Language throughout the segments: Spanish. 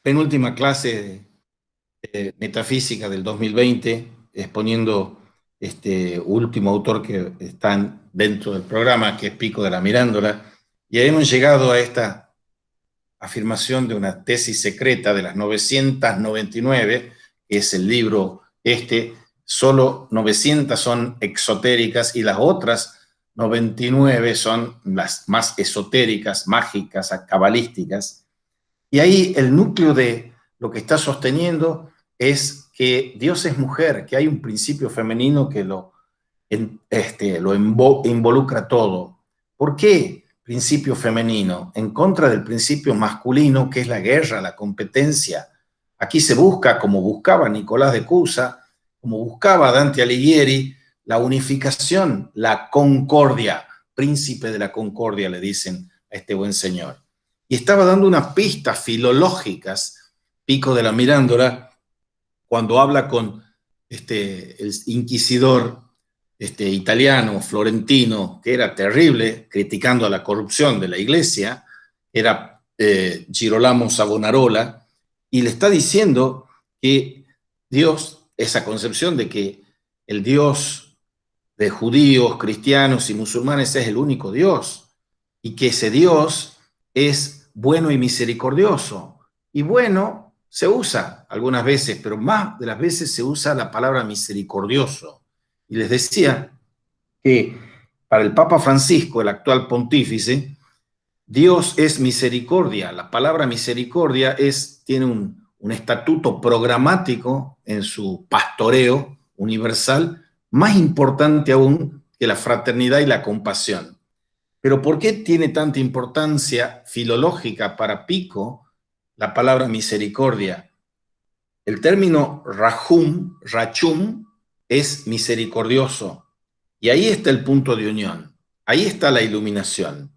penúltima clase de metafísica del 2020, exponiendo este último autor que está dentro del programa, que es Pico de la Mirándola, y hemos llegado a esta afirmación de una tesis secreta de las 999, que es el libro solo 900 son exotéricas y las otras 99 son las más esotéricas, mágicas, cabalísticas. Y ahí el núcleo de lo que está sosteniendo es que Dios es mujer, que hay un principio femenino que lo involucra todo. ¿Por qué principio femenino? En contra del principio masculino, que es la guerra, la competencia. Aquí se busca, como buscaba Nicolás de Cusa, como buscaba Dante Alighieri, la unificación, la concordia. Príncipe de la concordia, le dicen a este buen señor. Y estaba dando unas pistas filológicas, Pico de la Mirándola, cuando habla con el inquisidor italiano, florentino, que era terrible, criticando a la corrupción de la iglesia, era Girolamo Savonarola, y le está diciendo que Dios, esa concepción de que el Dios de judíos, cristianos y musulmanes es el único Dios, y que ese Dios es bueno y misericordioso. Y bueno se usa algunas veces, pero más de las veces se usa la palabra misericordioso. Y les decía que para el Papa Francisco, el actual pontífice, Dios es misericordia. La palabra misericordia tiene un estatuto programático en su pastoreo universal, más importante aún que la fraternidad y la compasión. Pero ¿por qué tiene tanta importancia filológica para Pico la palabra misericordia? El término rachum, es misericordioso. Y ahí está el punto de unión. Ahí está la iluminación.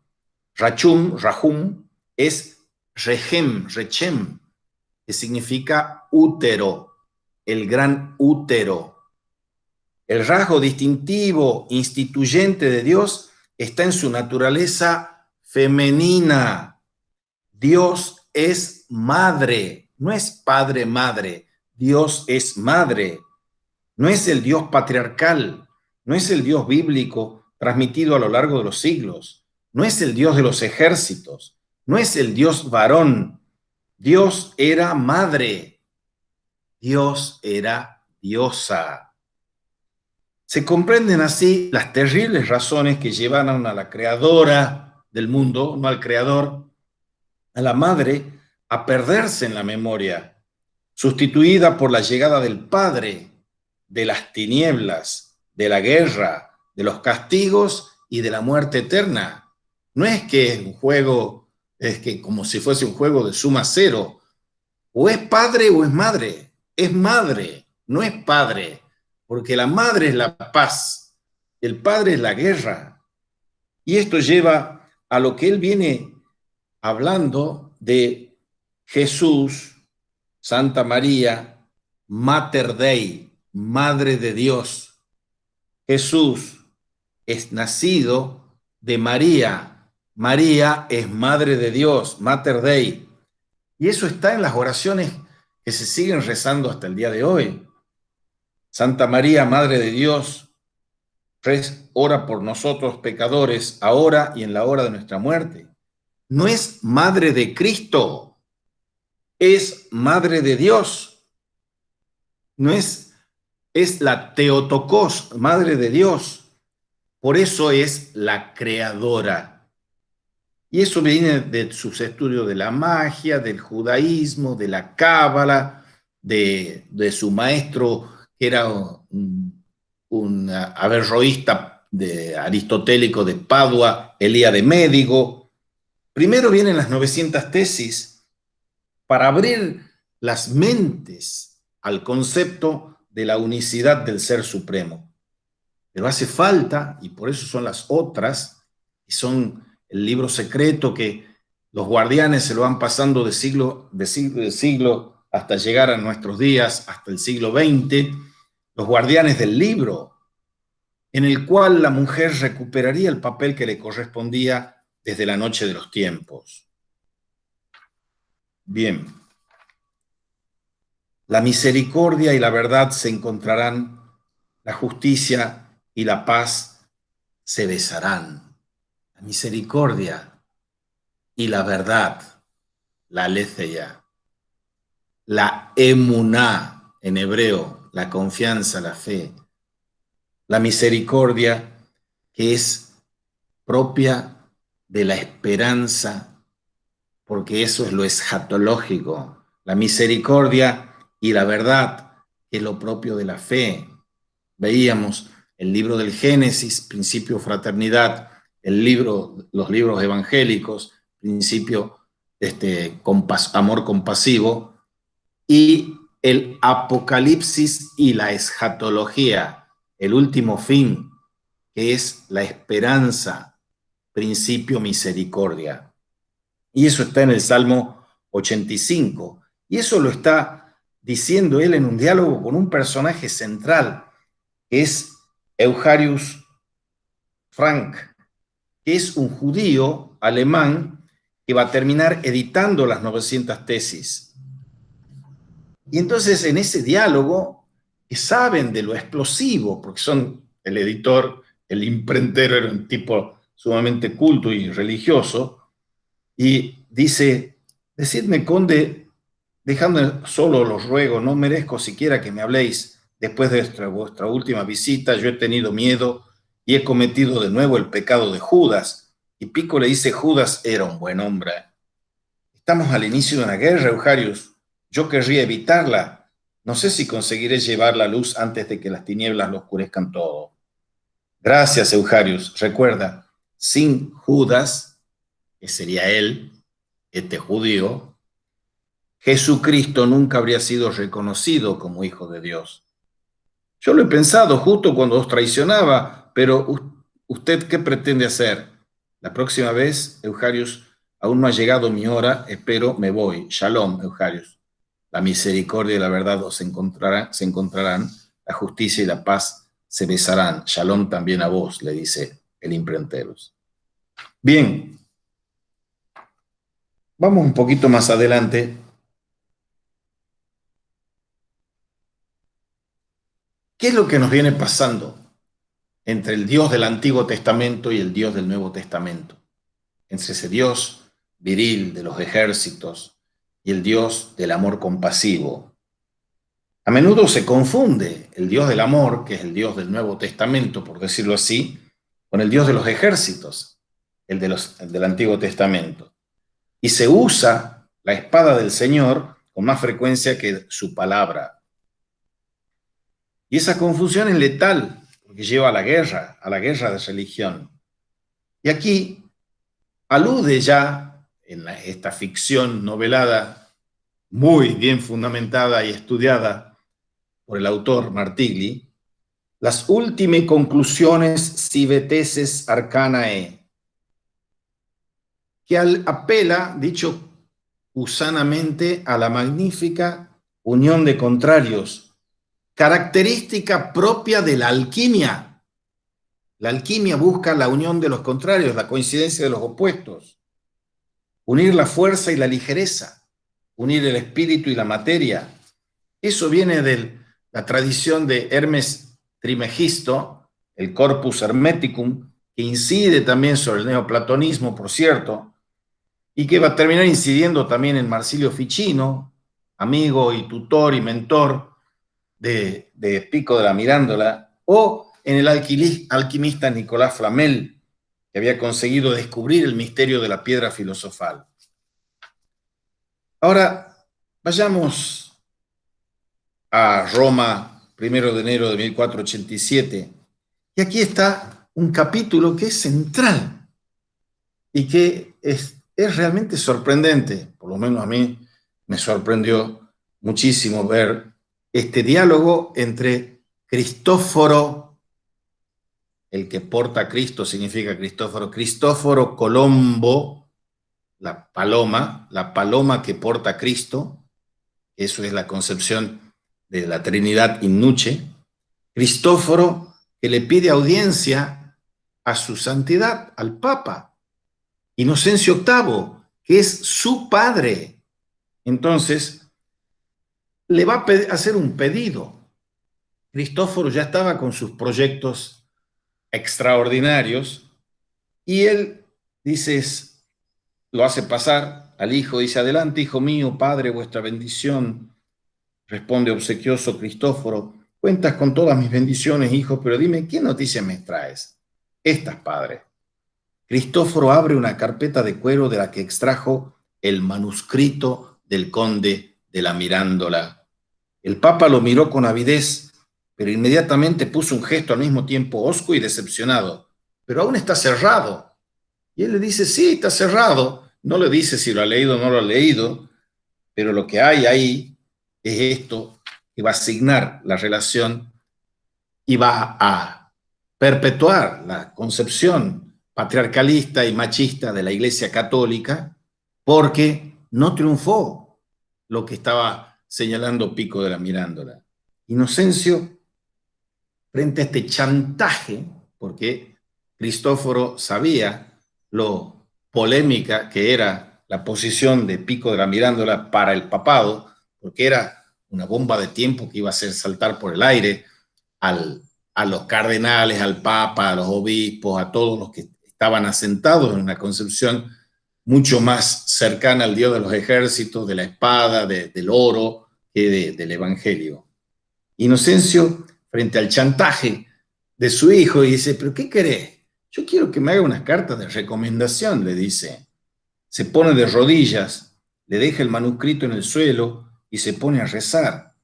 Rahum, es rechem, que significa útero, el gran útero. El rasgo distintivo, instituyente de Dios está en su naturaleza femenina. Dios es madre, no es padre-madre. Dios es madre. No es el Dios patriarcal, no es el Dios bíblico transmitido a lo largo de los siglos, no es el Dios de los ejércitos, no es el Dios varón. Dios era madre, Dios era diosa. Se comprenden así las terribles razones que llevaron a la creadora del mundo, no al creador, a la madre, a perderse en la memoria, sustituida por la llegada del Padre, de las tinieblas, de la guerra, de los castigos y de la muerte eterna. No es que es un juego, es que como si fuese un juego de suma cero. O es padre o es madre, no es padre, porque la madre es la paz, el padre es la guerra. Y esto lleva a lo que él viene hablando de Jesús, Santa María, Mater Dei, Madre de Dios. Jesús es nacido de María. María es Madre de Dios, Mater Dei. Y eso está en las oraciones que se siguen rezando hasta el día de hoy. Santa María, Madre de Dios, ora por nosotros pecadores, ahora y en la hora de nuestra muerte. No es Madre de Cristo, es Madre de Dios. No es la Teotokos, Madre de Dios. Por eso es la creadora. Y eso viene de sus estudios de la magia, del judaísmo, de la cábala, de su maestro, que era un averroísta aristotélico de Padua, Elía de Médigo. Primero vienen las 900 tesis para abrir las mentes al concepto de la unicidad del Ser Supremo. Pero hace falta, y por eso son las otras, y son el libro secreto que los guardianes se lo van pasando de siglo hasta llegar a nuestros días, hasta el siglo XX, los guardianes del libro, en el cual la mujer recuperaría el papel que le correspondía desde la noche de los tiempos. Bien, La misericordia y la verdad se encontrarán, la justicia y la paz se besarán. La misericordia y la verdad, la aletheia, la emuná en hebreo, la confianza, la fe, la misericordia que es propia de la esperanza, porque eso es lo escatológico, la misericordia y la verdad, que es lo propio de la fe. Veíamos el libro del Génesis, principio fraternidad, los libros evangélicos, principio amor compasivo, y el Apocalipsis y la escatología, el último fin, que es la esperanza, principio misericordia. Y eso está en el Salmo 85. Y eso lo está diciendo él en un diálogo con un personaje central, que es Eucharius Frank, que es un judío alemán que va a terminar editando las 900 tesis. Y entonces en ese diálogo, que saben de lo explosivo, porque son el editor, el imprentero era un tipo sumamente culto y religioso, y dice, decidme, conde, dejadme solo los ruego, no merezco siquiera que me habléis. Después de vuestra última visita, yo he tenido miedo y he cometido de nuevo el pecado de Judas. Y Pico le dice, Judas era un buen hombre. Estamos al inicio de una guerra, Eucharius. Yo querría evitarla. No sé si conseguiré llevar la luz antes de que las tinieblas lo oscurezcan todo. Gracias, Eucharius. Recuerda, sin Judas, que sería él, este judío, Jesucristo nunca habría sido reconocido como hijo de Dios. Yo lo he pensado justo cuando os traicionaba, pero ¿usted qué pretende hacer? La próxima vez, Eucharius, aún no ha llegado mi hora, espero, me voy. Shalom, Eucharius. La misericordia y la verdad se encontrarán, la justicia y la paz se besarán. Shalom también a vos, le dice el imprenteros. Bien, vamos un poquito más adelante. ¿Qué es lo que nos viene pasando entre el Dios del Antiguo Testamento y el Dios del Nuevo Testamento? Entre ese Dios viril de los ejércitos y el Dios del amor compasivo. A menudo se confunde el Dios del amor, que es el Dios del Nuevo Testamento, por decirlo así, con el Dios de los ejércitos, el del Antiguo Testamento. Y se usa la espada del Señor con más frecuencia que su palabra. Y esa confusión es letal, porque lleva a la guerra de religión. Y aquí alude ya en esta ficción novelada, muy bien fundamentada y estudiada por el autor Martigli, las últimas conclusiones civeteses arcanae, que apela, dicho usanamente, a la magnífica unión de contrarios, característica propia de la alquimia. La alquimia busca la unión de los contrarios, la coincidencia de los opuestos, unir la fuerza y la ligereza, unir el espíritu y la materia. Eso viene de la tradición de Hermes Trimegisto, el Corpus Hermeticum, que incide también sobre el neoplatonismo, por cierto, y que va a terminar incidiendo también en Marsilio Ficino, amigo y tutor y mentor de Pico de la Mirándola, o en el alquimista Nicolás Flamel, que había conseguido descubrir el misterio de la piedra filosofal. Ahora, vayamos a Roma, 1 de enero de 1487, y aquí está un capítulo que es central y que es realmente sorprendente, por lo menos a mí me sorprendió muchísimo ver este diálogo entre Cristóforo, el que porta a Cristo significa Cristóforo Colombo, la paloma que porta a Cristo, eso es la concepción de la Trinidad in nuce, Cristóforo que le pide audiencia a su santidad, al Papa, Inocencio VIII, que es su padre. Entonces, le va a hacer un pedido. Cristóforo ya estaba con sus proyectos extraordinarios y él dice, lo hace pasar al hijo, dice, adelante, hijo mío, padre, vuestra bendición. Responde obsequioso Cristóforo, cuentas con todas mis bendiciones, hijo, pero dime, ¿qué noticias me traes? Estas, padre. Cristóforo abre una carpeta de cuero de la que extrajo el manuscrito del conde de la Mirándola. El papa lo miró con avidez, pero inmediatamente puso un gesto al mismo tiempo hosco y decepcionado. Pero aún está cerrado. Y él le dice, sí, está cerrado. No le dice si lo ha leído o no lo ha leído, pero lo que hay ahí es esto que va a asignar la relación y va a perpetuar la concepción patriarcalista y machista de la Iglesia Católica porque no triunfó lo que estaba señalando Pico de la Mirándola. Inocencio, frente a este chantaje, porque Cristóforo sabía lo polémica que era la posición de Pico de la Mirándola para el papado, porque era una bomba de tiempo que iba a hacer saltar por el aire a los cardenales, al papa, a los obispos, a todos los que estaban asentados en una concepción mucho más cercana al Dios de los ejércitos, de la espada, del oro, que del Evangelio. Inocencio, frente al chantaje de su hijo, y dice, ¿pero qué querés? Yo quiero que me haga una carta de recomendación, le dice. Se pone de rodillas, le deja el manuscrito en el suelo y se pone a rezar.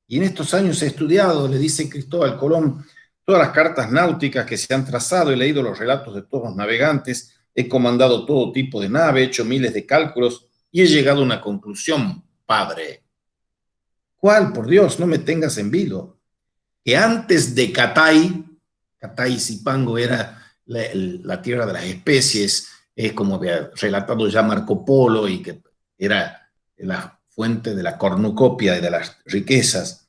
Y en estos años he estudiado, le dice Cristóbal Colón, todas las cartas náuticas que se han trazado, he leído los relatos de todos los navegantes, he comandado todo tipo de nave, he hecho miles de cálculos y he llegado a una conclusión, padre. ¿Cuál? Por Dios, no me tengas en vilo. Que antes de Catay, Catay Zipango era la tierra de las especies, es como había relatado ya Marco Polo y que era la fuente de la cornucopia y de las riquezas.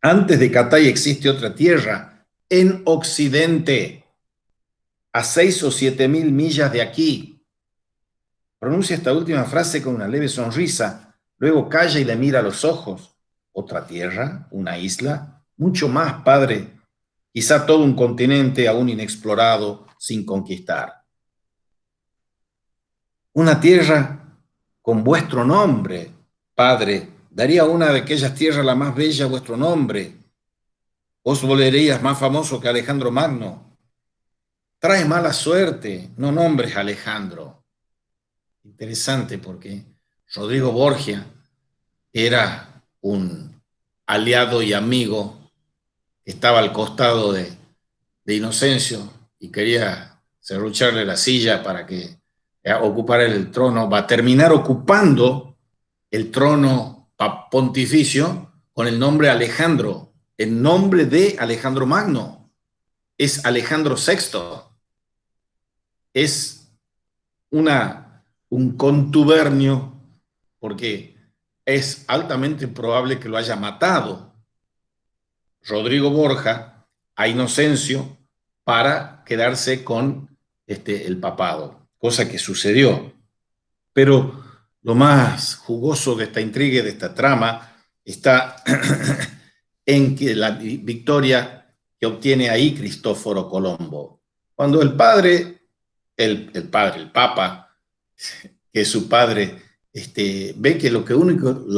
Antes de Catay existe otra tierra, en Occidente, a 6 o 7 mil millas de aquí. Pronuncia esta última frase con una leve sonrisa, luego calla y le mira a los ojos. ¿Otra tierra? ¿Una isla? Mucho más, padre. Quizá todo un continente aún inexplorado, sin conquistar. Una tierra con vuestro nombre, padre. Daría una de aquellas tierras la más bella a vuestro nombre. Os volverías más famoso que Alejandro Magno. Trae mala suerte, no nombres a Alejandro. Interesante porque Rodrigo Borgia era un aliado y amigo que estaba al costado de Inocencio y quería serrucharle la silla para que ocupara el trono, va a terminar ocupando el trono pontificio con el nombre Alejandro, el nombre de Alejandro Magno, es Alejandro VI, es un contubernio porque es altamente probable que lo haya matado Rodrigo Borja a Inocencio para quedarse con el papado, cosa que sucedió. Pero lo más jugoso de esta intriga y de esta trama está en que la victoria que obtiene ahí Cristóforo Colombo. Cuando el Papa, que es su padre, ve que lo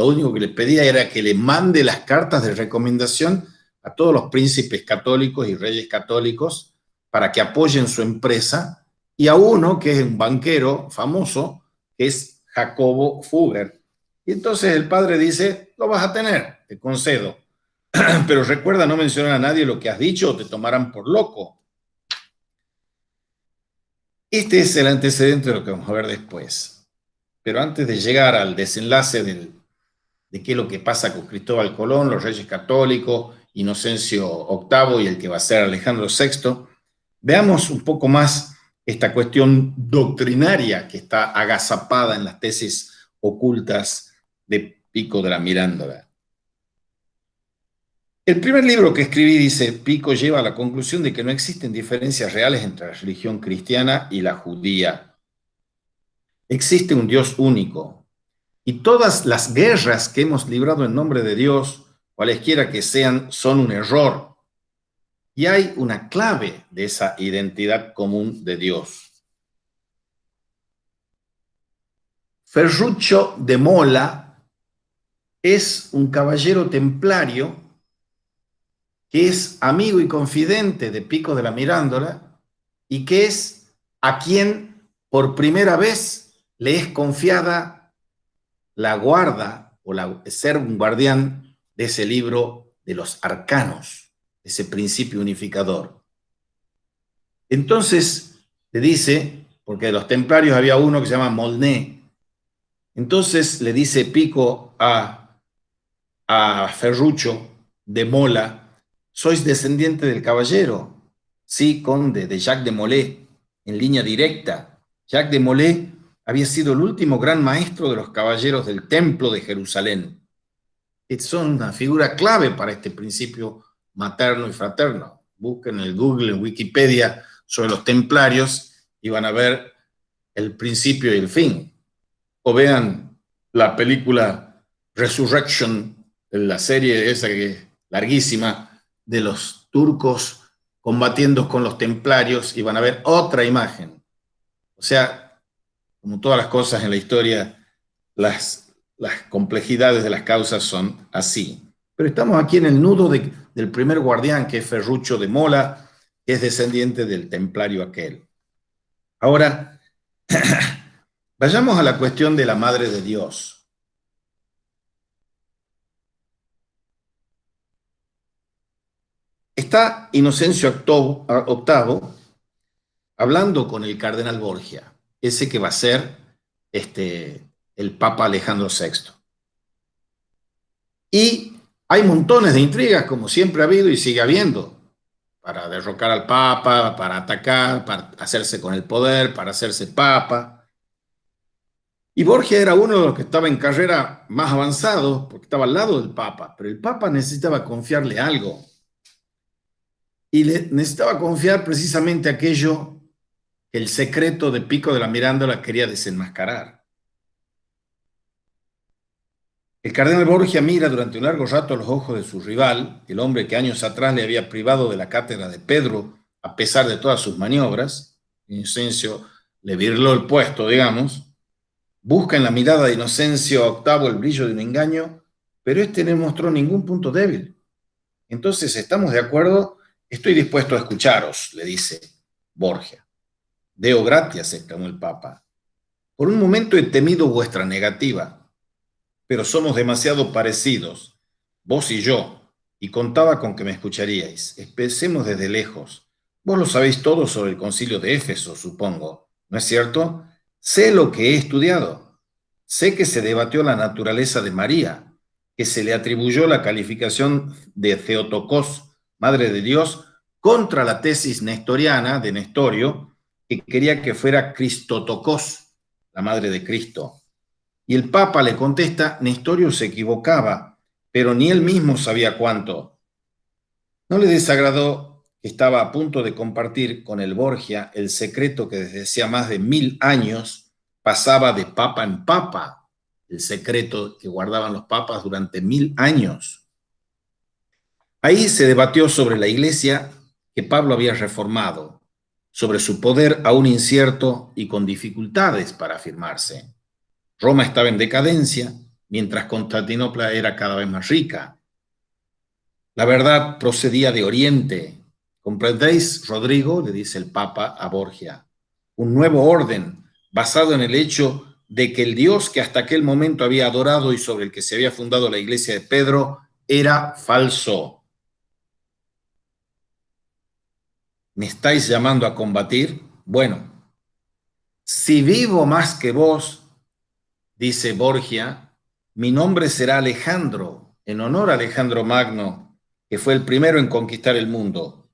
único que le pedía era que le mande las cartas de recomendación a todos los príncipes católicos y reyes católicos para que apoyen su empresa, y a uno que es un banquero famoso, que es Jacobo Fugger. Y entonces el padre dice, lo vas a tener, te concedo, pero recuerda no mencionar a nadie lo que has dicho o te tomarán por loco. Este es el antecedente de lo que vamos a ver después. Pero antes de llegar al desenlace de qué es lo que pasa con Cristóbal Colón, los reyes católicos, Inocencio VIII y el que va a ser Alejandro VI, veamos un poco más esta cuestión doctrinaria que está agazapada en las tesis ocultas de Pico de la Mirándola. El primer libro que escribí, dice Pico, lleva a la conclusión de que no existen diferencias reales entre la religión cristiana y la judía. Existe un Dios único, Y todas las guerras que hemos librado en nombre de Dios, cualesquiera que sean, son un error. Y hay una clave de esa identidad común de Dios. Ferruccio de Mola es un caballero templario que es amigo y confidente de Pico de la Mirandola y que es a quien por primera vez le es confiada la guarda o ser un guardián de ese libro de los arcanos, ese principio unificador. Entonces le dice, porque de los templarios había uno que se llama Molné, entonces le dice Pico a Ferruccio de Mola: sois descendiente del caballero, sí, conde, de Jacques de Molay, en línea directa. Jacques de Molay había sido el último gran maestro de los caballeros del Templo de Jerusalén. Son una figura clave para este principio materno y fraterno. Busquen en el Google, en Wikipedia, sobre los templarios y van a ver el principio y el fin. O vean la película Resurrection, la serie esa que es larguísima, de los turcos combatiendo con los templarios, y van a ver otra imagen. O sea, como todas las cosas en la historia, las complejidades de las causas son así. Pero estamos aquí en el nudo del primer guardián, que es Ferruccio de Mola, que es descendiente del templario aquel. Ahora, vayamos a la cuestión de la Madre de Dios. Está Inocencio VIII hablando con el cardenal Borgia, ese que va a ser el Papa Alejandro VI. Y hay montones de intrigas, como siempre ha habido y sigue habiendo, para derrocar al Papa, para atacar, para hacerse con el poder, para hacerse Papa. Y Borgia era uno de los que estaba en carrera más avanzado, porque estaba al lado del Papa, pero el Papa necesitaba confiarle algo. Y necesitaba confiar precisamente aquello que el secreto de Pico de la Mirandola quería desenmascarar. El cardenal Borgia mira durante un largo rato a los ojos de su rival, el hombre que años atrás le había privado de la cátedra de Pedro, a pesar de todas sus maniobras. Inocencio le virló el puesto, digamos. Busca en la mirada de Inocencio VIII el brillo de un engaño, pero este no mostró ningún punto débil. Entonces, ¿estamos de acuerdo? Estoy dispuesto a escucharos, le dice Borgia. Deo gratias, exclamó el Papa. Por un momento he temido vuestra negativa, pero somos demasiado parecidos, vos y yo, y contaba con que me escucharíais. Empecemos desde lejos. Vos lo sabéis todo sobre el concilio de Éfeso, supongo, ¿no es cierto? Sé lo que he estudiado. Sé que se debatió la naturaleza de María, que se le atribuyó la calificación de Theotokos, Madre de Dios, contra la tesis nestoriana de Nestorio, que quería que fuera Cristotokos, la Madre de Cristo. Y el Papa le contesta: Nestorio se equivocaba, pero ni él mismo sabía cuánto. No le desagradó que estaba a punto de compartir con el Borgia el secreto que desde hacía más de 1000 años pasaba de papa en papa, el secreto que guardaban los papas durante 1000 años. Ahí se debatió sobre la iglesia que Pablo había reformado, sobre su poder aún incierto y con dificultades para afirmarse. Roma estaba en decadencia, mientras Constantinopla era cada vez más rica. La verdad procedía de Oriente. ¿Comprendéis, Rodrigo?, le dice el Papa a Borgia. Un nuevo orden basado en el hecho de que el Dios que hasta aquel momento había adorado y sobre el que se había fundado la iglesia de Pedro era falso. ¿Me estáis llamando a combatir? Bueno, si vivo más que vos, dice Borgia, mi nombre será Alejandro, en honor a Alejandro Magno, que fue el primero en conquistar el mundo.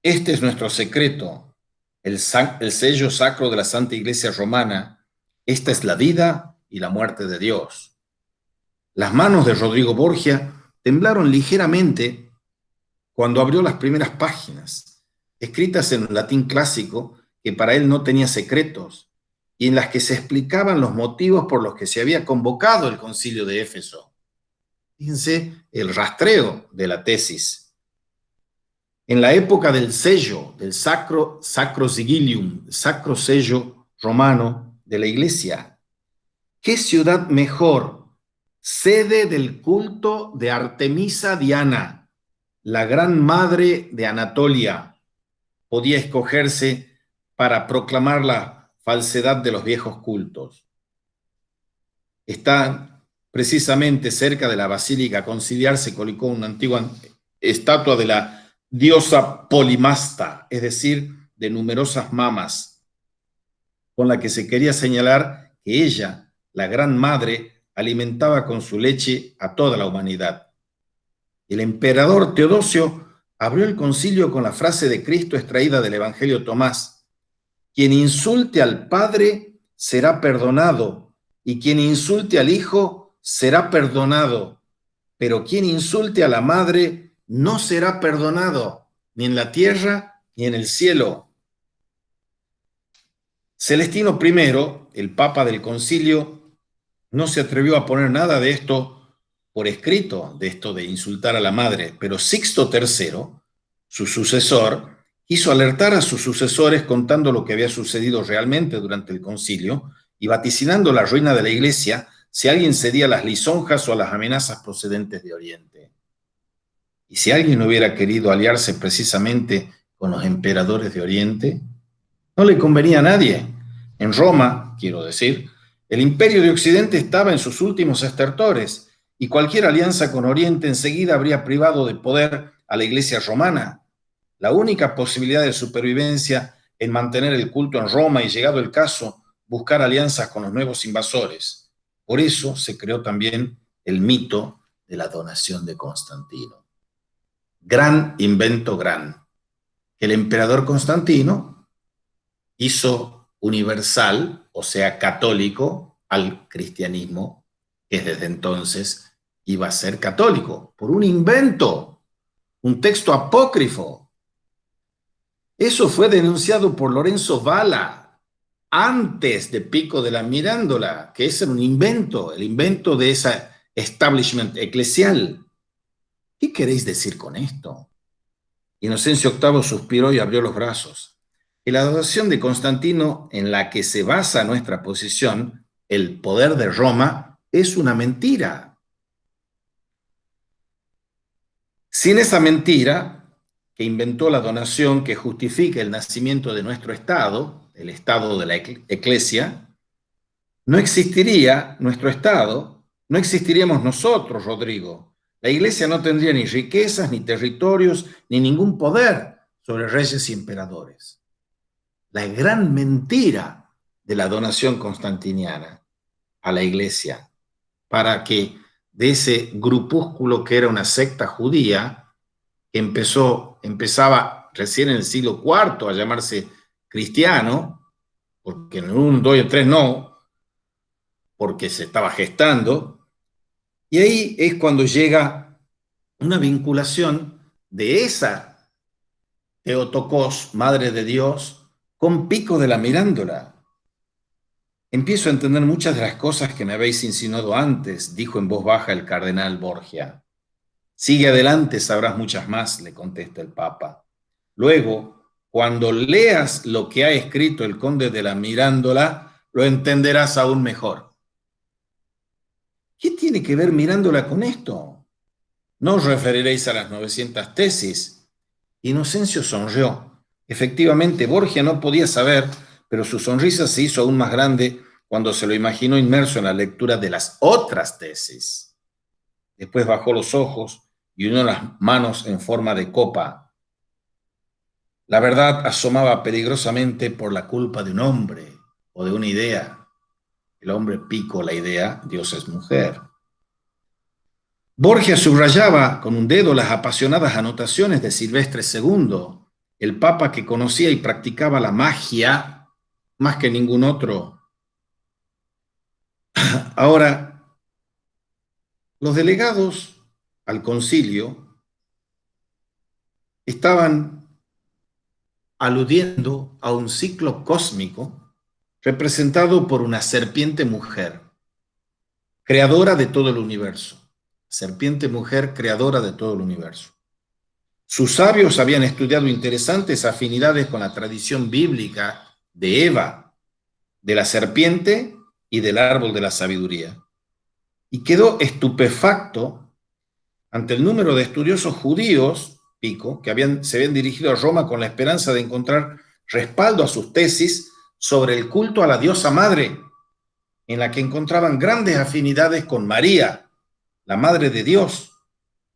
Este es nuestro secreto, el sello sacro de la Santa Iglesia Romana. Esta es la vida y la muerte de Dios. Las manos de Rodrigo Borgia temblaron ligeramente cuando abrió las primeras páginas, escritas en un latín clásico que para él no tenía secretos, y en las que se explicaban los motivos por los que se había convocado el concilio de Éfeso. Fíjense el rastreo de la tesis. En la época del sello, del sacro sigilium, sacro sello romano de la Iglesia, ¿qué ciudad mejor, sede del culto de Artemisa Diana, la gran madre de Anatolia, podía escogerse para proclamar la falsedad de los viejos cultos? Está precisamente cerca de la Basílica Conciliar, se colocó una antigua estatua de la diosa Polimasta, es decir, de numerosas mamas, con la que se quería señalar que ella, la gran madre, alimentaba con su leche a toda la humanidad. El emperador Teodosio abrió el concilio con la frase de Cristo extraída del Evangelio de Tomás: quien insulte al Padre será perdonado, y quien insulte al Hijo será perdonado, pero quien insulte a la Madre no será perdonado, ni en la tierra ni en el cielo. Celestino I, el Papa del Concilio, no se atrevió a poner nada de esto por escrito, de esto de insultar a la Madre, pero Sixto III, su sucesor, quiso alertar a sus sucesores contando lo que había sucedido realmente durante el concilio y vaticinando la ruina de la Iglesia si alguien cedía a las lisonjas o a las amenazas procedentes de Oriente. Y si alguien hubiera querido aliarse precisamente con los emperadores de Oriente, no le convenía a nadie. En Roma, quiero decir, el imperio de Occidente estaba en sus últimos estertores y cualquier alianza con Oriente enseguida habría privado de poder a la Iglesia romana. La única posibilidad de supervivencia en mantener el culto en Roma y, llegado el caso, buscar alianzas con los nuevos invasores. Por eso se creó también el mito de la donación de Constantino. Gran invento, que el emperador Constantino hizo universal, o sea, católico, al cristianismo, que desde entonces iba a ser católico, por un invento, un texto apócrifo. Eso fue denunciado por Lorenzo Valla antes de Pico de la Mirándola, que ese era un invento, el invento de ese establishment eclesial. ¿Qué queréis decir con esto? Inocencio VIII suspiró y abrió los brazos. Y la adoración de Constantino, en la que se basa nuestra posición, el poder de Roma, es una mentira. Sin esa mentira, que inventó la donación que justifica el nacimiento de nuestro Estado, el Estado de la Iglesia, no existiría nuestro Estado, no existiríamos nosotros, Rodrigo. La Iglesia no tendría ni riquezas, ni territorios, ni ningún poder sobre reyes y emperadores. La gran mentira de la donación constantiniana a la Iglesia, para que de ese grupúsculo que era una secta judía, que empezaba recién en el siglo IV a llamarse cristiano, porque en el 1, 2 y 3 no, porque se estaba gestando, y ahí es cuando llega una vinculación de esa Theotokos, Madre de Dios, con Pico de la Mirándola. Empiezo a entender muchas de las cosas que me habéis insinuado antes, dijo en voz baja el cardenal Borgia. Sigue adelante, sabrás muchas más, le contesta el Papa. Luego, cuando leas lo que ha escrito el conde de la Mirándola, lo entenderás aún mejor. ¿Qué tiene que ver Mirándola con esto? No os referiréis a las 900 tesis. Inocencio sonrió. Efectivamente, Borgia no podía saber, pero su sonrisa se hizo aún más grande cuando se lo imaginó inmerso en la lectura de las otras tesis. Después bajó los ojos y unió las manos en forma de copa. La verdad asomaba peligrosamente por la culpa de un hombre o de una idea. El hombre Pico la idea, Dios es mujer. Borgia subrayaba con un dedo las apasionadas anotaciones de Silvestre II, el papa que conocía y practicaba la magia más que ningún otro. Ahora, los delegados al concilio estaban aludiendo a un ciclo cósmico representado por una serpiente mujer, creadora de todo el universo. Serpiente mujer, creadora de todo el universo. Sus sabios habían estudiado interesantes afinidades con la tradición bíblica de Eva, de la serpiente y del árbol de la sabiduría. Y quedó estupefacto ante el número de estudiosos judíos, Pico, que se habían dirigido a Roma con la esperanza de encontrar respaldo a sus tesis sobre el culto a la diosa madre, en la que encontraban grandes afinidades con María, la madre de Dios,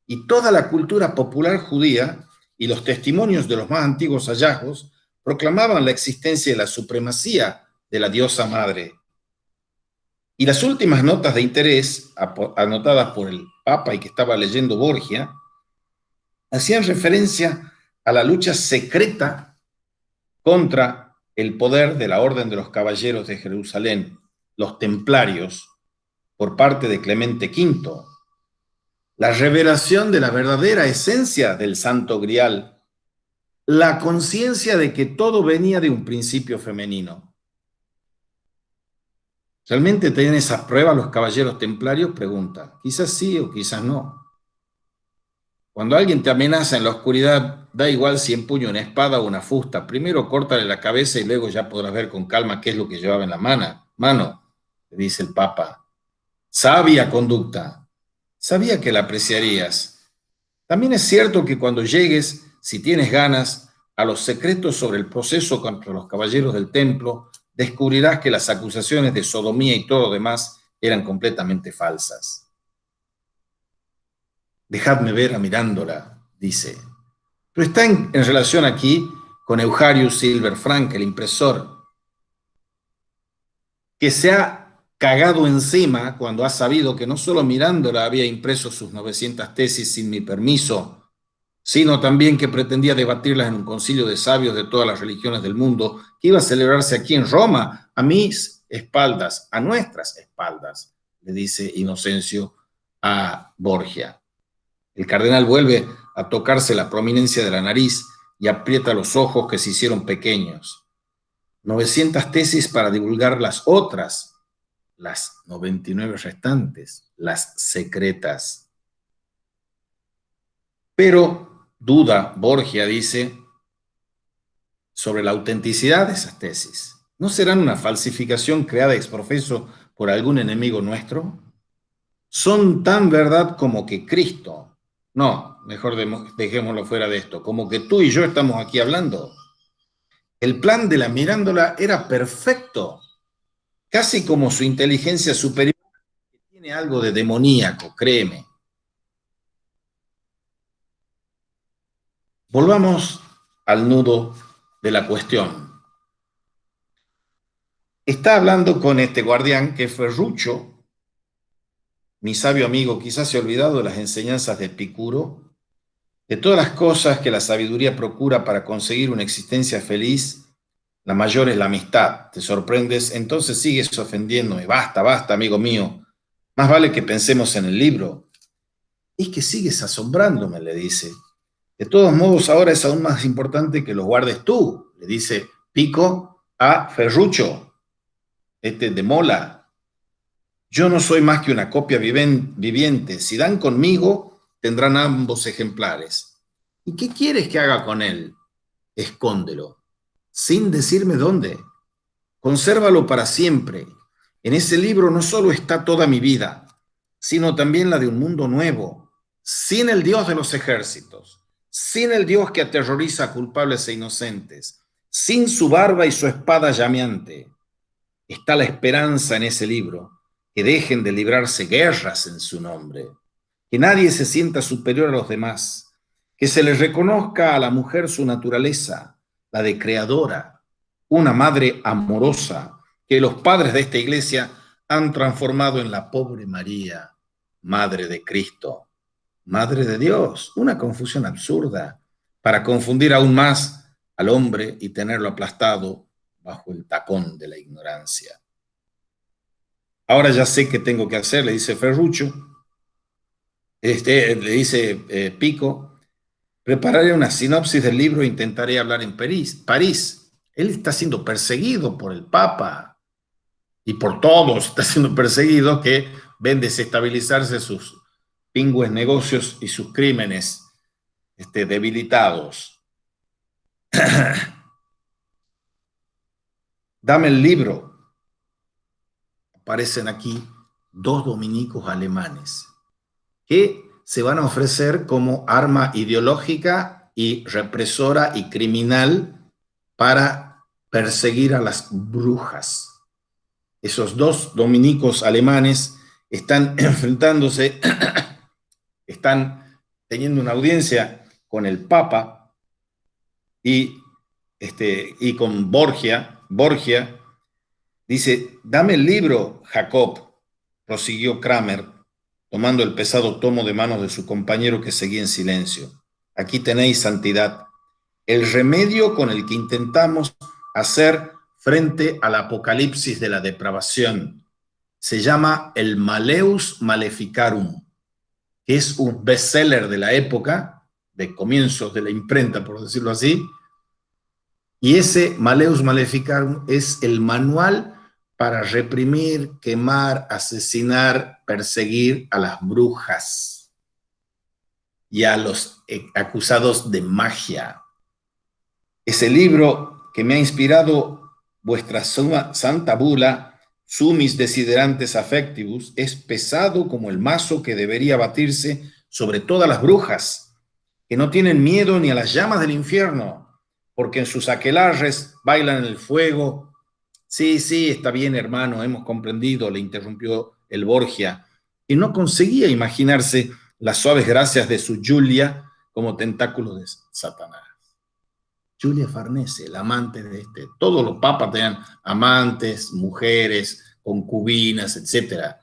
y toda la cultura popular judía y los testimonios de los más antiguos hallazgos proclamaban la existencia y la supremacía de la diosa madre. Y las últimas notas de interés anotadas por el Papa y que estaba leyendo Borgia hacían referencia a la lucha secreta contra el poder de la Orden de los Caballeros de Jerusalén, los templarios, por parte de Clemente V, la revelación de la verdadera esencia del Santo Grial, la conciencia de que todo venía de un principio femenino. ¿Realmente tienen esas pruebas los caballeros templarios? Pregunta. Quizás sí o quizás no. Cuando alguien te amenaza en la oscuridad, da igual si empuña una espada o una fusta. Primero córtale la cabeza y luego ya podrás ver con calma qué es lo que llevaba en la mano, le dice el Papa. Sabia conducta. Sabía que la apreciarías. También es cierto que cuando llegues, si tienes ganas, a los secretos sobre el proceso contra los caballeros del templo, descubrirás que las acusaciones de sodomía y todo lo demás eran completamente falsas. Dejadme ver a Mirándola, dice. Pero está en relación aquí con Eucharius Silver Frank, el impresor, que se ha cagado encima cuando ha sabido que no solo Mirándola había impreso sus 900 tesis sin mi permiso, sino también que pretendía debatirlas en un concilio de sabios de todas las religiones del mundo, que iba a celebrarse aquí en Roma, a mis espaldas, a nuestras espaldas, le dice Inocencio a Borgia. El cardenal vuelve a tocarse la prominencia de la nariz y aprieta los ojos que se hicieron pequeños. 900 tesis para divulgar las otras, las 99 restantes, las secretas. Pero duda, Borgia dice, sobre la autenticidad de esas tesis. ¿No serán una falsificación creada ex profeso por algún enemigo nuestro? Son tan verdad como que Cristo. No, mejor dejémoslo fuera de esto. Como que tú y yo estamos aquí hablando. El plan de la Mirándola era perfecto, casi como su inteligencia superior, que tiene algo de demoníaco, créeme. Volvamos al nudo de la cuestión. Está hablando con este guardián que es Ferruccio, mi sabio amigo, quizás se ha olvidado de las enseñanzas de Epicuro, de todas las cosas que la sabiduría procura para conseguir una existencia feliz. La mayor es la amistad. ¿Te sorprendes? Entonces sigues ofendiéndome. Basta, basta, amigo mío. Más vale que pensemos en el libro. Es que sigues asombrándome, le dice. De todos modos, ahora es aún más importante que los guardes tú, le dice Pico a Ferruccio, este de Mola. Yo no soy más que una copia viviente. Si dan conmigo, tendrán ambos ejemplares. ¿Y qué quieres que haga con él? Escóndelo, sin decirme dónde. Consérvalo para siempre. En ese libro no solo está toda mi vida, sino también la de un mundo nuevo, sin el Dios de los ejércitos, sin el Dios que aterroriza a culpables e inocentes, sin su barba y su espada llameante. Está la esperanza en ese libro, que dejen de librarse guerras en su nombre, que nadie se sienta superior a los demás, que se les reconozca a la mujer su naturaleza, la de creadora, una madre amorosa, que los padres de esta iglesia han transformado en la pobre María, madre de Cristo, madre de Dios. Una confusión absurda para confundir aún más al hombre y tenerlo aplastado bajo el tacón de la ignorancia. Ahora ya sé qué tengo que hacer, le dice Ferruccio. Le dice Pico, prepararé una sinopsis del libro e intentaré hablar en París. Él está siendo perseguido por el Papa. y por todos está siendo perseguido, que ven desestabilizarse sus pingües negocios y sus crímenes debilitados. Dame el libro. Aparecen aquí dos dominicos alemanes que se van a ofrecer como arma ideológica y represora y criminal para perseguir a las brujas. Esos dos dominicos alemanes están enfrentándose, están teniendo una audiencia con el Papa y con Borgia. Borgia dice: dame el libro, Jacob, prosiguió Kramer, tomando el pesado tomo de manos de su compañero, que seguía en silencio. Aquí tenéis, santidad, el remedio con el que intentamos hacer frente al apocalipsis de la depravación. Se llama el Maleus Maleficarum, que es un bestseller de la época, de comienzos de la imprenta, por decirlo así, y ese Maleus Maleficarum es el manual para reprimir, quemar, asesinar, perseguir a las brujas y a los acusados de magia. Ese libro que me ha inspirado vuestra santa bula, Sumis Desiderantes Affectivus, es pesado como el mazo que debería batirse sobre todas las brujas, que no tienen miedo ni a las llamas del infierno, porque en sus aquelarres bailan el fuego. Sí, sí, está bien, hermano, hemos comprendido, le interrumpió el Borgia, y no conseguía imaginarse las suaves gracias de su Julia como tentáculo de Satanás. Julia Farnese, la amante de todos los papas tenían amantes, mujeres, concubinas, etc.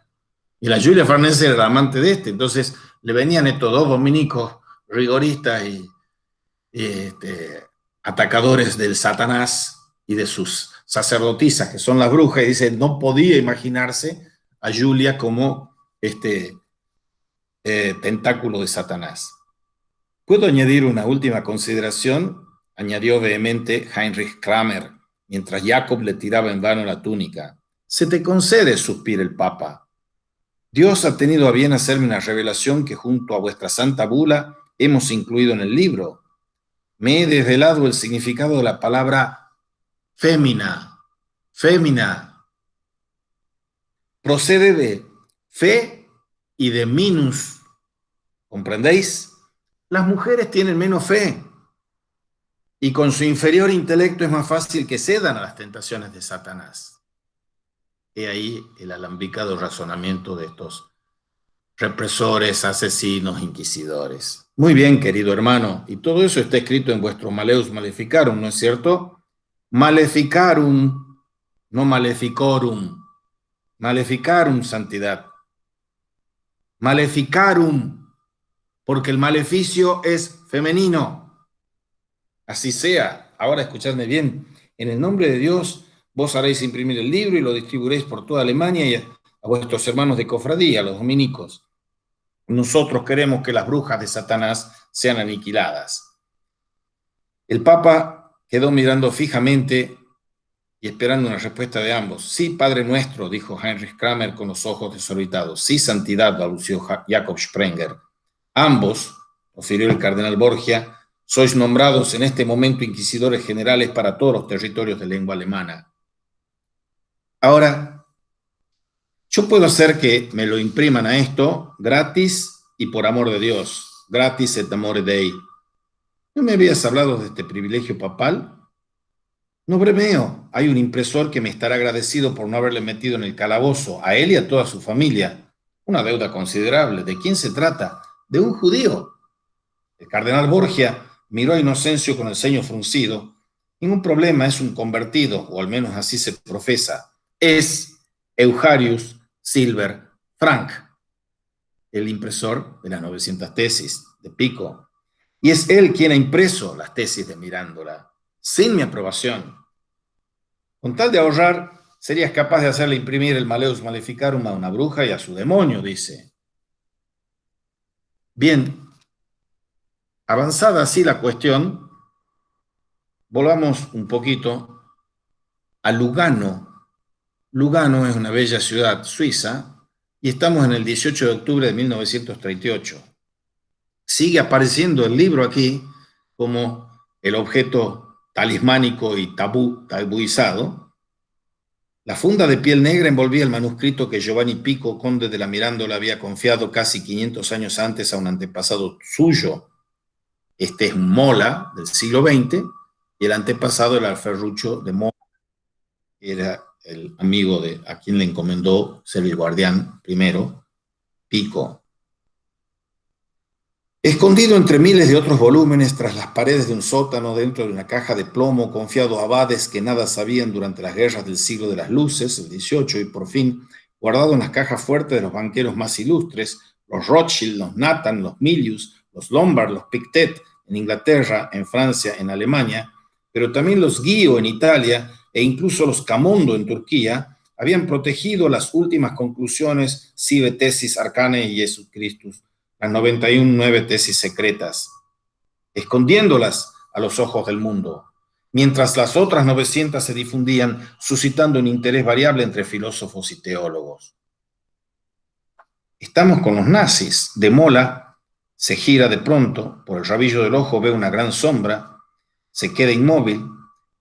Y la Julia Farnese era la amante de entonces le venían estos dos dominicos rigoristas y atacadores del Satanás y de sus sacerdotisas, que son las brujas, y dice: no podía imaginarse a Julia como tentáculo de Satanás. ¿Puedo añadir una última consideración?, añadió vehemente Heinrich Kramer, mientras Jacob le tiraba en vano la túnica. Se te concede, suspira el Papa. Dios ha tenido a bien hacerme una revelación que junto a vuestra santa bula hemos incluido en el libro. Me he desvelado el significado de la palabra fémina. Fémina procede de fe y de minus. ¿Comprendéis? Las mujeres tienen menos fe y con su inferior intelecto es más fácil que cedan a las tentaciones de Satanás. He ahí el alambicado razonamiento de estos represores, asesinos, inquisidores. Muy bien, querido hermano, y todo eso está escrito en vuestro Maleus Maleficarum, ¿no es cierto? Maleficarum, no maleficorum. Maleficarum, santidad. Maleficarum, porque el maleficio es femenino. Así sea. Ahora escuchadme bien. En el nombre de Dios, vos haréis imprimir el libro y lo distribuiréis por toda Alemania y a vuestros hermanos de cofradía, los dominicos. Nosotros queremos que las brujas de Satanás sean aniquiladas. El Papa quedó mirando fijamente y esperando una respuesta de ambos. Sí, Padre nuestro, dijo Heinrich Kramer con los ojos desorbitados. Sí, santidad, balbució Jacob Sprenger. Ambos, profirió el cardenal Borgia, sois nombrados en este momento inquisidores generales para todos los territorios de lengua alemana. Ahora, yo puedo hacer que me lo impriman a esto gratis y por amor de Dios. Gratis et amore Dei. ¿No me habías hablado de este privilegio papal? No bromeo. Hay un impresor que me estará agradecido por no haberle metido en el calabozo, a él y a toda su familia. Una deuda considerable. ¿De quién se trata? De un judío. El cardenal Borgia miró a Inocencio con el ceño fruncido. Ningún problema, es un convertido, o al menos así se profesa. Es Eucharius Silver Frank, el impresor de las 900 tesis de Pico. Y es él quien ha impreso las tesis de Mirándola, sin mi aprobación. Con tal de ahorrar, serías capaz de hacerle imprimir el Maleus Maleficarum a una bruja y a su demonio, dice. Bien, avanzada así la cuestión, volvamos un poquito a Lugano. Lugano es una bella ciudad suiza y estamos en el 18 de octubre de 1938. Sigue apareciendo el libro aquí como el objeto talismánico y tabuizado. La funda de piel negra envolvía el manuscrito que Giovanni Pico, conde de la Mirandola, había confiado casi 500 años antes a un antepasado suyo. Este es un Mola del siglo XX y el antepasado era el Ferruccio de Mola, que era el amigo de a quien le encomendó ser el guardián primero, Pico. Escondido entre miles de otros volúmenes, tras las paredes de un sótano, dentro de una caja de plomo, confiado a abades que nada sabían durante las guerras del siglo de las luces, el 18, y por fin, guardado en las cajas fuertes de los banqueros más ilustres, los Rothschild, los Nathan, los Milius, los Lombard, los Pictet, en Inglaterra, en Francia, en Alemania, pero también los Guio en Italia e incluso los Camondo en Turquía, habían protegido las últimas conclusiones Sive Tesis Arcanae y Jesus Christus, las 91 tesis secretas, escondiéndolas a los ojos del mundo, mientras las otras 900 se difundían, suscitando un interés variable entre filósofos y teólogos. Estamos con los nazis. De Mola se gira de pronto, por el rabillo del ojo ve una gran sombra, se queda inmóvil,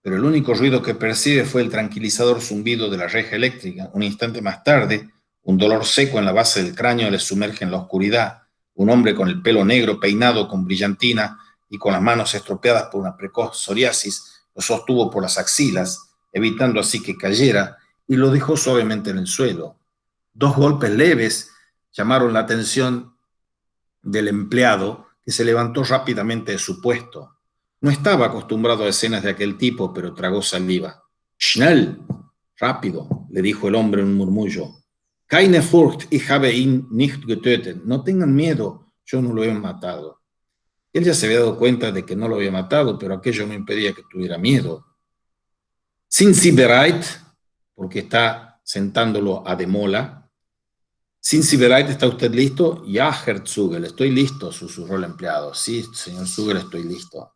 pero el único ruido que percibe fue el tranquilizador zumbido de la reja eléctrica. Un instante más tarde, un dolor seco en la base del cráneo le sumerge en la oscuridad. Un hombre con el pelo negro, peinado con brillantina y con las manos estropeadas por una precoz psoriasis, lo sostuvo por las axilas, evitando así que cayera, y lo dejó suavemente en el suelo. Dos golpes leves llamaron la atención del empleado, que se levantó rápidamente de su puesto. No estaba acostumbrado a escenas de aquel tipo, pero tragó saliva. «Schnell», rápido, le dijo el hombre en un murmullo. «Keine Furcht, ich habe ihn nicht getötet». No tengan miedo, yo no lo he matado. Él ya se había dado cuenta de que no lo había matado, pero aquello no impedía que tuviera miedo. «Sind Sie bereit?», porque está sentándolo a De Mola. «Sind Sie bereit?», ¿está usted listo? «Ja, Herr Zugel», estoy listo, susurró el empleado. «Sí, señor Zugel, estoy listo».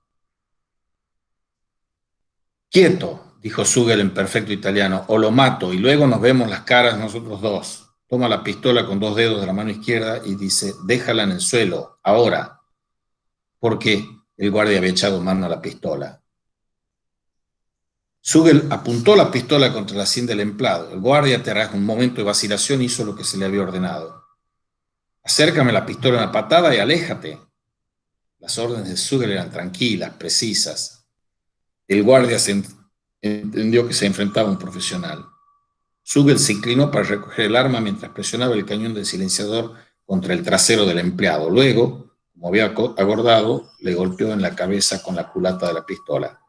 «Quieto», dijo Zugel en perfecto italiano, «o lo mato y luego nos vemos las caras nosotros dos». Toma la pistola con dos dedos de la mano izquierda y dice: «Déjala en el suelo, ahora», porque el guardia había echado mano a la pistola. Zugel apuntó la pistola contra la sien del empleado. El guardia, tras un momento de vacilación, hizo lo que se le había ordenado. «Acércame la pistola en la patada y aléjate». Las órdenes de Zugel eran tranquilas, precisas. El guardia entendió que se enfrentaba a un profesional. Zugel se inclinó para recoger el arma mientras presionaba el cañón del silenciador contra el trasero del empleado. Luego, como había acordado, le golpeó en la cabeza con la culata de la pistola.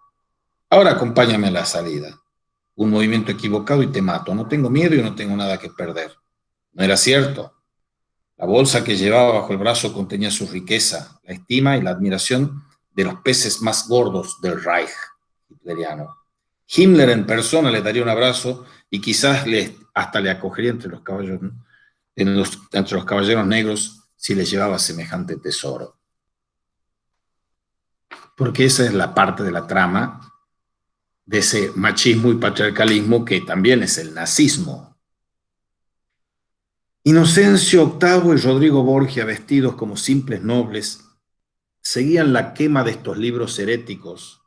«Ahora acompáñame a la salida. Un movimiento equivocado y te mato. No tengo miedo y no tengo nada que perder». No era cierto. La bolsa que llevaba bajo el brazo contenía su riqueza, la estima y la admiración de los peces más gordos del Reich hitleriano. Himmler en persona le daría un abrazo y quizás hasta le acogería entre los caballeros negros si le llevaba semejante tesoro. Porque esa es la parte de la trama de ese machismo y patriarcalismo que también es el nazismo. Inocencio VIII y Rodrigo Borgia, vestidos como simples nobles, seguían la quema de estos libros heréticos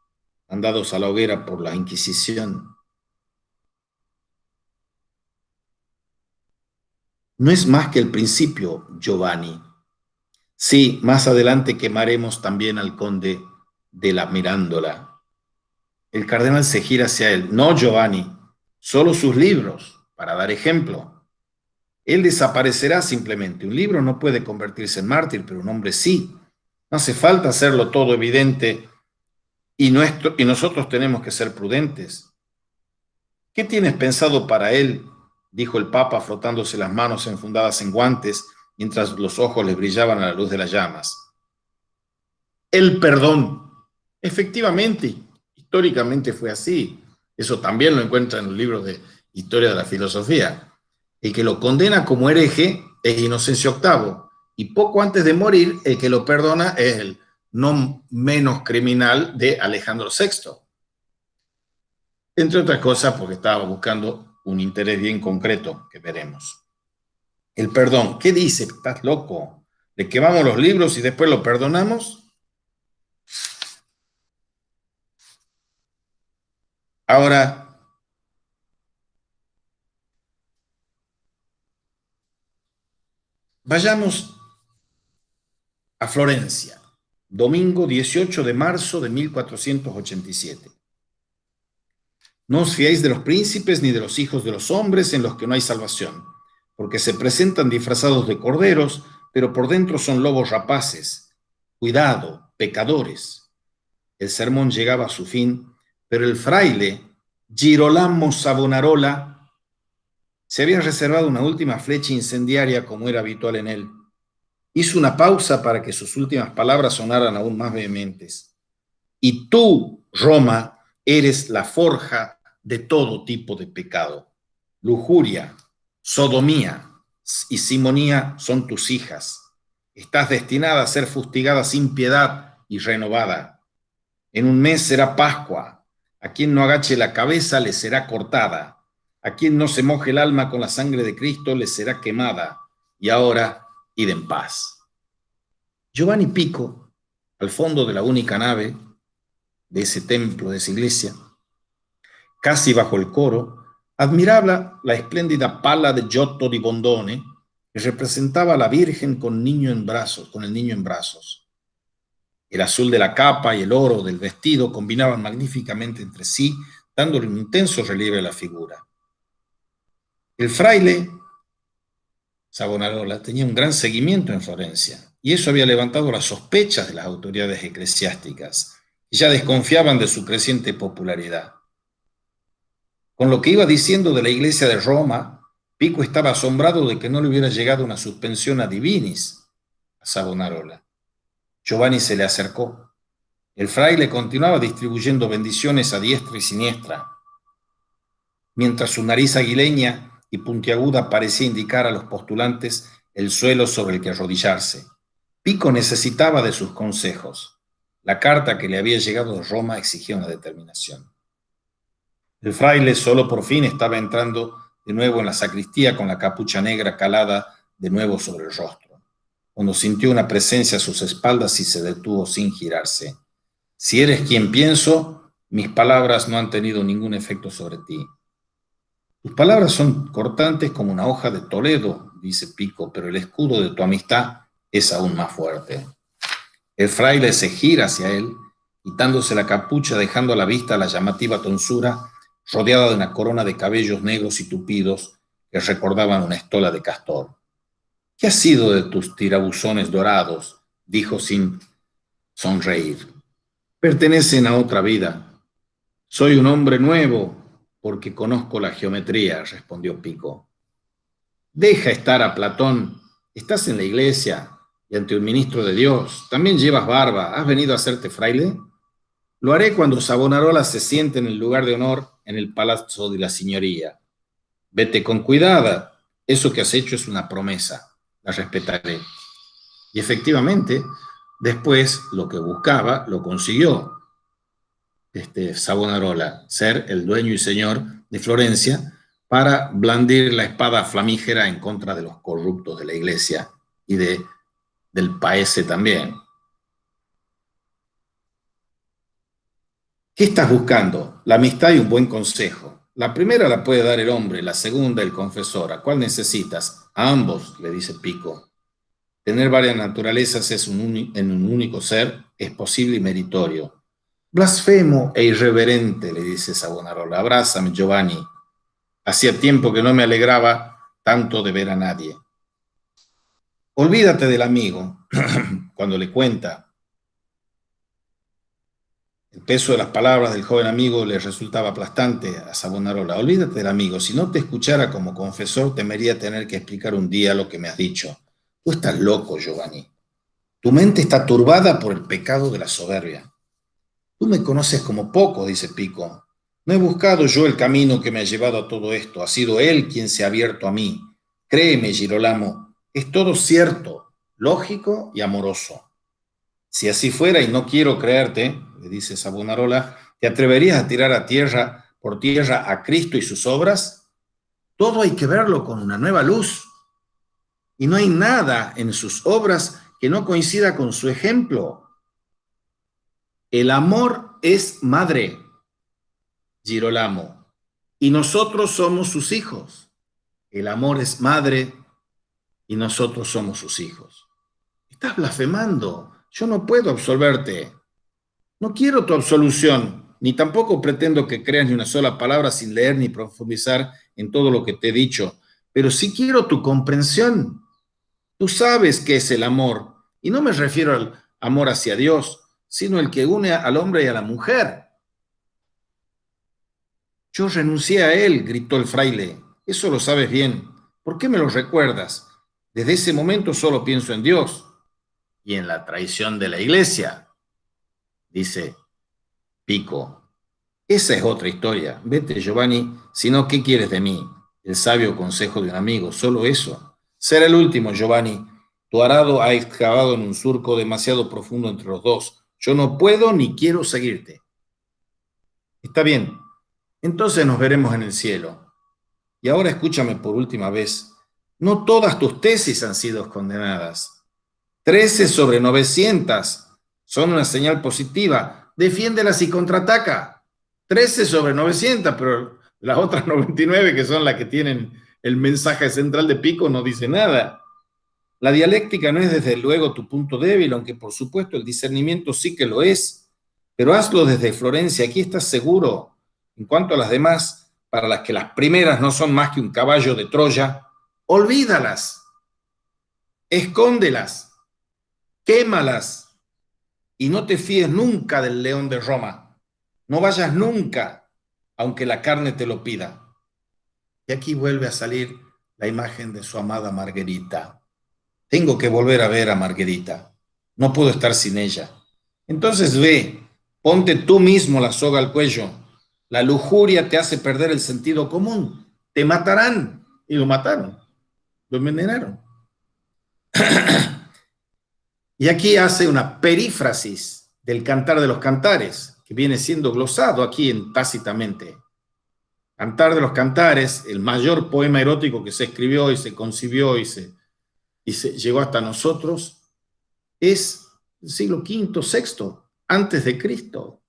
mandados a la hoguera por la Inquisición. No es más que el principio, Giovanni. Sí, más adelante quemaremos también al conde de la Mirandola. El cardenal se gira hacia él. No, Giovanni, solo sus libros, para dar ejemplo. Él desaparecerá simplemente. Un libro no puede convertirse en mártir, pero un hombre sí. No hace falta hacerlo todo evidente y nosotros tenemos que ser prudentes. ¿Qué tienes pensado para él?, dijo el Papa frotándose las manos enfundadas en guantes mientras los ojos le brillaban a la luz de las llamas. El perdón. Efectivamente, históricamente fue así. Eso también lo encuentra en los libros de historia de la filosofía. El que lo condena como hereje es Inocencio VIII, y poco antes de morir, el que lo perdona es el no menos criminal de Alejandro VI. Entre otras cosas, porque estaba buscando un interés bien concreto que veremos. El perdón, ¿qué dice? ¿Estás loco? ¿Le quemamos los libros y después lo perdonamos? Ahora, vayamos a Florencia, domingo 18 de marzo de 1487. No os fiéis de los príncipes ni de los hijos de los hombres en los que no hay salvación, porque se presentan disfrazados de corderos, pero por dentro son lobos rapaces. Cuidado, pecadores. El sermón llegaba a su fin, pero el fraile Girolamo Savonarola se había reservado una última flecha incendiaria como era habitual en él. Hizo una pausa para que sus últimas palabras sonaran aún más vehementes. Y tú, Roma, eres la forja de todo tipo de pecado. Lujuria, sodomía y simonía son tus hijas. Estás destinada a ser fustigada sin piedad y renovada. En un mes será Pascua. A quien no agache la cabeza le será cortada. A quien no se moje el alma con la sangre de Cristo le será quemada. Y ahora, id en paz. Giovanni Pico, al fondo de la única nave de ese templo, de esa iglesia, casi bajo el coro, admiraba la espléndida pala de Giotto di Bondone que representaba a la Virgen con el niño en brazos. El azul de la capa y el oro del vestido combinaban magníficamente entre sí, dándole un intenso relieve a la figura. El fraile Savonarola tenía un gran seguimiento en Florencia, y eso había levantado las sospechas de las autoridades eclesiásticas, y ya desconfiaban de su creciente popularidad. Con lo que iba diciendo de la iglesia de Roma, Pico estaba asombrado de que no le hubiera llegado una suspensión a divinis a Savonarola. Giovanni se le acercó. El fraile continuaba distribuyendo bendiciones a diestra y siniestra, mientras su nariz aguileña y puntiaguda parecía indicar a los postulantes el suelo sobre el que arrodillarse. Pico necesitaba de sus consejos. La carta que le había llegado de Roma exigía una determinación. El fraile solo por fin estaba entrando de nuevo en la sacristía con la capucha negra calada de nuevo sobre el rostro, cuando sintió una presencia a sus espaldas y se detuvo sin girarse. Si eres quien pienso, mis palabras no han tenido ningún efecto sobre ti. Tus palabras son cortantes como una hoja de Toledo, dice Pico, pero el escudo de tu amistad es aún más fuerte. El fraile se gira hacia él, quitándose la capucha, dejando a la vista la llamativa tonsura, rodeada de una corona de cabellos negros y tupidos que recordaban una estola de castor. ¿Qué ha sido de tus tirabuzones dorados? Dijo sin sonreír. Pertenecen a otra vida. Soy un hombre nuevo porque conozco la geometría, respondió Pico. Deja estar a Platón. Estás en la iglesia y ante un ministro de Dios. También llevas barba. ¿Has venido a hacerte fraile? Lo haré cuando Savonarola se siente en el lugar de honor en el Palazzo de la Signoría. Vete con cuidado. Eso que has hecho es una promesa. La respetaré. Y efectivamente, después lo que buscaba lo consiguió. Savonarola, ser el dueño y señor de Florencia para blandir la espada flamígera en contra de los corruptos de la iglesia y del paese también. ¿Qué estás buscando? La amistad y un buen consejo. La primera la puede dar el hombre, la segunda el confesor. ¿A cuál necesitas? A ambos, le dice Pico. Tener varias naturalezas en un único ser es posible y meritorio. Blasfemo e irreverente, le dice Savonarola. Abrázame, Giovanni. Hacía tiempo que no me alegraba tanto de ver a nadie. Olvídate del amigo. Cuando le cuenta el peso de las palabras del joven amigo le resultaba aplastante a Savonarola. Olvídate del amigo. Si no te escuchara como confesor, temería tener que explicar un día lo que me has dicho. Tú estás loco, Giovanni. Tu mente está turbada por el pecado de la soberbia. Tú me conoces como poco, dice Pico. No he buscado yo el camino que me ha llevado a todo esto. Ha sido él quien se ha abierto a mí. Créeme, Girolamo, es todo cierto, lógico y amoroso. Si así fuera, y no quiero creerte, le dice Savonarola, ¿te atreverías a tirar por tierra a Cristo y sus obras? Todo hay que verlo con una nueva luz. Y no hay nada en sus obras que no coincida con su ejemplo. El amor es madre, Girolamo, y nosotros somos sus hijos. El amor es madre y nosotros somos sus hijos. Estás blasfemando. Yo no puedo absolverte. No quiero tu absolución, ni tampoco pretendo que creas ni una sola palabra sin leer ni profundizar en todo lo que te he dicho, pero sí quiero tu comprensión. Tú sabes qué es el amor, y no me refiero al amor hacia Dios, sino el que une al hombre y a la mujer. Yo renuncié a él, gritó el fraile. Eso lo sabes bien. ¿Por qué me lo recuerdas? Desde ese momento solo pienso en Dios y en la traición de la iglesia, dice Pico. Esa es otra historia. Vete, Giovanni, si no, ¿qué quieres de mí? El sabio consejo de un amigo, solo eso. Será el último, Giovanni. Tu arado ha excavado en un surco demasiado profundo entre los dos. Yo no puedo ni quiero seguirte. Está bien. Entonces nos veremos en el cielo. Y ahora escúchame por última vez. No todas tus tesis han sido condenadas. 13 sobre 900 son una señal positiva. Defiéndelas y contraataca. 13 sobre 900, pero las otras 99, que son las que tienen el mensaje central de Pico, no dice nada. La dialéctica no es desde luego tu punto débil, aunque por supuesto el discernimiento sí que lo es, pero hazlo desde Florencia, aquí estás seguro. En cuanto a las demás, para las que las primeras no son más que un caballo de Troya, olvídalas, escóndelas, quémalas y no te fíes nunca del león de Roma. No vayas nunca, aunque la carne te lo pida. Y aquí vuelve a salir la imagen de su amada Margarita. Tengo que volver a ver a Margarita. No puedo estar sin ella. Entonces ve, ponte tú mismo la soga al cuello. La lujuria te hace perder el sentido común. Te matarán. Y lo mataron. Lo envenenaron. Y aquí hace una perífrasis del Cantar de los Cantares, que viene siendo glosado aquí en tácitamente. Cantar de los Cantares, el mayor poema erótico que se escribió y se concibió y se llegó hasta nosotros, es el siglo V, VI, antes de Cristo.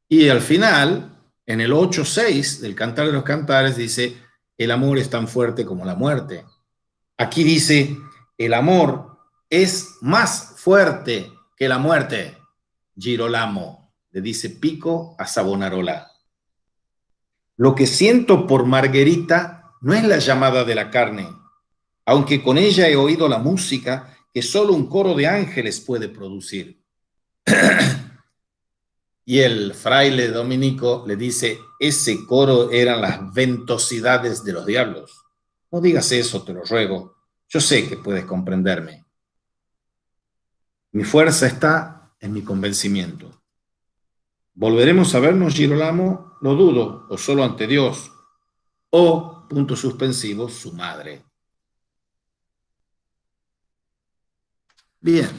Y al final, en el 8.6 del Cantar de los Cantares, dice, el amor es tan fuerte como la muerte. Aquí dice, el amor es más fuerte que la muerte. Girolamo, le dice Pico a Savonarola. Lo que siento por Margarita no es la llamada de la carne, aunque con ella he oído la música que solo un coro de ángeles puede producir. Y el fraile dominico le dice, ese coro eran las ventosidades de los diablos. No digas eso, te lo ruego. Yo sé que puedes comprenderme. Mi fuerza está en mi convencimiento. ¿Volveremos a vernos, Girolamo? Lo dudo, o solo ante Dios, o, puntos suspensivos, su madre. Bien,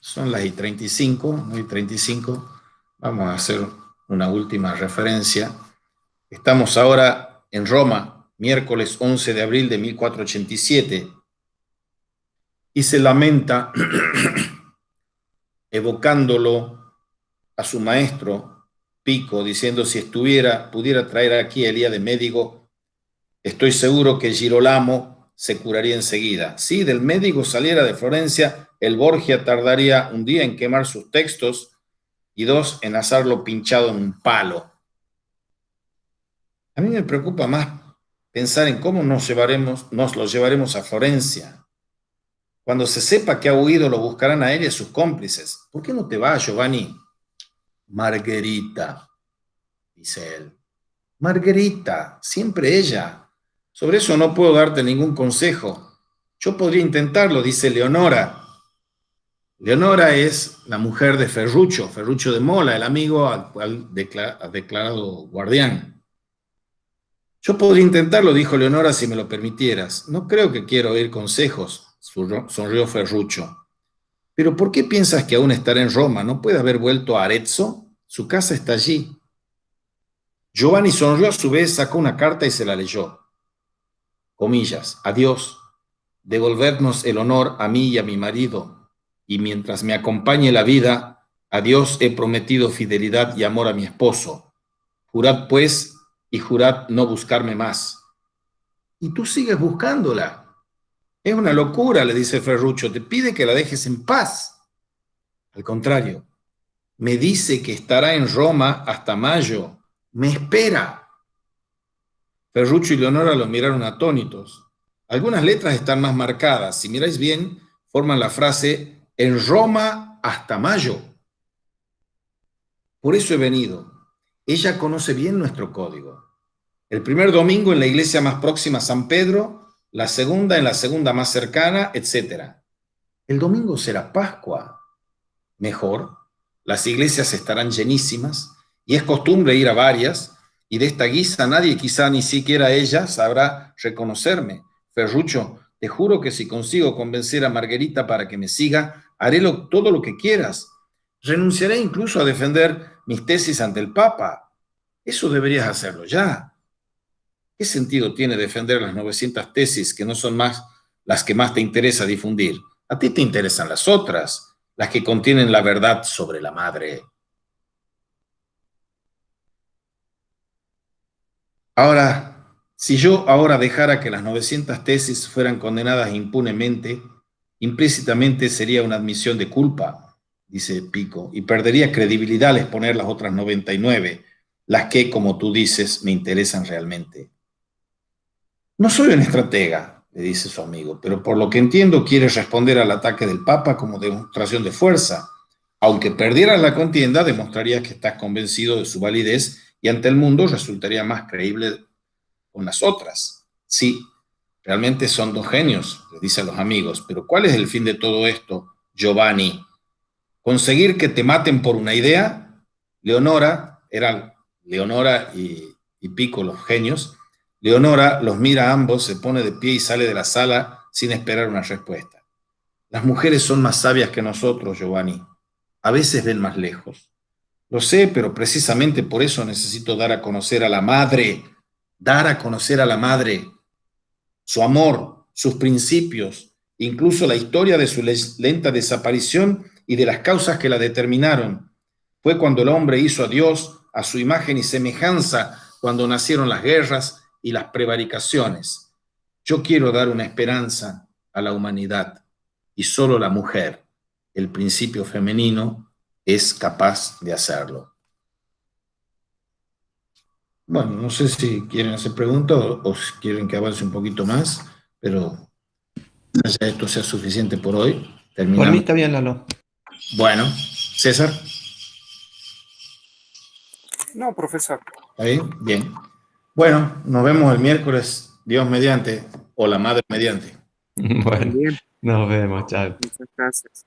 son las y 35, y 35. Vamos a hacer una última referencia. Estamos ahora en Roma, miércoles 11 de abril de 1487, y se lamenta evocándolo a su maestro Pico, diciendo, si pudiera traer aquí a Elías de médico, estoy seguro que Girolamo se curaría enseguida. Si del médico saliera de Florencia, el Borgia tardaría un día en quemar sus textos y 2 en hacerlo pinchado en un palo. A mí me preocupa más pensar en cómo nos lo llevaremos a Florencia. Cuando se sepa que ha huido, lo buscarán a él y a sus cómplices. ¿Por qué no te vas, Giovanni? Margarita, dice él. Margarita, siempre ella. Sobre eso no puedo darte ningún consejo. Yo podría intentarlo, dice Leonora. Leonora es la mujer de Ferruccio de Mola, el amigo al cual ha declarado guardián. Yo podría intentarlo, dijo Leonora, si me lo permitieras. No creo que quiero oír consejos, sonrió Ferruccio. Pero ¿por qué piensas que aún estará en Roma? ¿No puede haber vuelto a Arezzo? Su casa está allí. Giovanni sonrió a su vez, sacó una carta y se la leyó. comillas, a Dios, devolvernos el honor a mí y a mi marido, y mientras me acompañe la vida, a Dios he prometido fidelidad y amor a mi esposo. Jurad pues, y jurad no buscarme más. Y tú sigues buscándola. Es una locura, le dice Ferruccio, te pide que la dejes en paz. Al contrario, me dice que estará en Roma hasta mayo. Me espera. Ferruccio y Leonora lo miraron atónitos. Algunas letras están más marcadas. Si miráis bien, forman la frase en Roma hasta mayo. Por eso he venido. Ella conoce bien nuestro código. El primer domingo en la iglesia más próxima a San Pedro, la segunda en la segunda más cercana, etc. El domingo será Pascua. Mejor, las iglesias estarán llenísimas y es costumbre ir a varias, y de esta guisa nadie, quizá ni siquiera ella, sabrá reconocerme. Ferruccio, te juro que si consigo convencer a Margherita para que me siga, haré todo lo que quieras. Renunciaré incluso a defender mis tesis ante el Papa. Eso deberías hacerlo ya. ¿Qué sentido tiene defender las 900 tesis que no son más las que más te interesa difundir? A ti te interesan las otras, las que contienen la verdad sobre la madre. Ahora, si yo ahora dejara que las 900 tesis fueran condenadas impunemente, implícitamente sería una admisión de culpa, dice Pico, y perdería credibilidad al exponer las otras 99, las que, como tú dices, me interesan realmente. No soy un estratega, le dice su amigo, pero por lo que entiendo quieres responder al ataque del Papa como demostración de fuerza. Aunque perdieras la contienda, demostrarías que estás convencido de su validez y ante el mundo resultaría más creíble con las otras. Sí, realmente son dos genios, le dice a los amigos, pero ¿cuál es el fin de todo esto, Giovanni? ¿Conseguir que te maten por una idea? Eran Leonora y Pico los genios. Leonora los mira a ambos, se pone de pie y sale de la sala sin esperar una respuesta. Las mujeres son más sabias que nosotros, Giovanni. A veces ven más lejos. Lo sé, pero precisamente por eso necesito dar a conocer a la madre, su amor, sus principios, incluso la historia de su lenta desaparición y de las causas que la determinaron. Fue cuando el hombre hizo a Dios a su imagen y semejanza, cuando nacieron las guerras y las prevaricaciones. Yo quiero dar una esperanza a la humanidad y solo la mujer, el principio femenino, es capaz de hacerlo. Bueno, no sé si quieren hacer preguntas o si quieren que avance un poquito más, pero ya esto sea suficiente por hoy. Terminamos. Por mí está bien, Lalo. Bueno, César. No, profesor. ¿Está bien? Bien. Bueno, nos vemos el miércoles, Dios mediante, o la madre mediante. Bueno, Bien, nos vemos, chao. muchas gracias.